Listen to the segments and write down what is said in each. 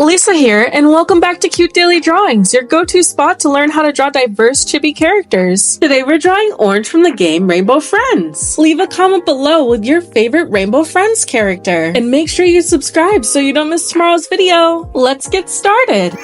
Lisa here, and welcome back to Cute Daily Drawings, your go-to spot to learn how to draw diverse chibi characters. Today we're drawing Orange from the game Rainbow Friends. Leave a comment below with your favorite Rainbow Friends character, and make sure you subscribe so you don't miss tomorrow's video. Let's get started!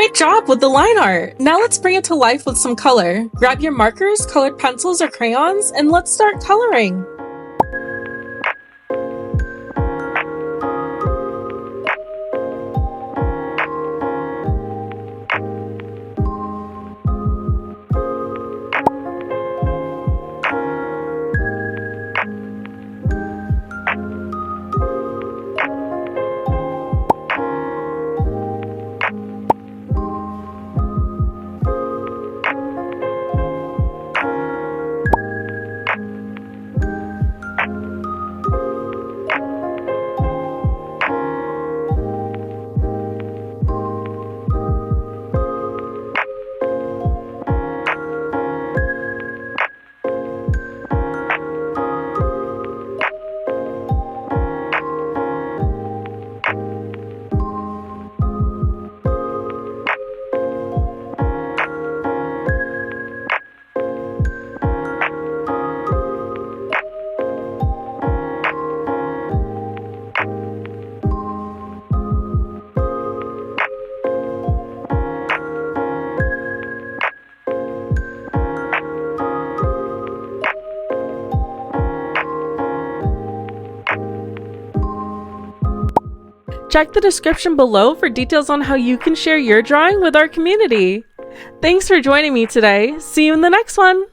Great job with the line art! Now let's bring it to life with some color. Grab your markers, colored pencils, or crayons, and let's start coloring. Check the description below for details on how you can share your drawing with our community. Thanks for joining me today. See you in the next one!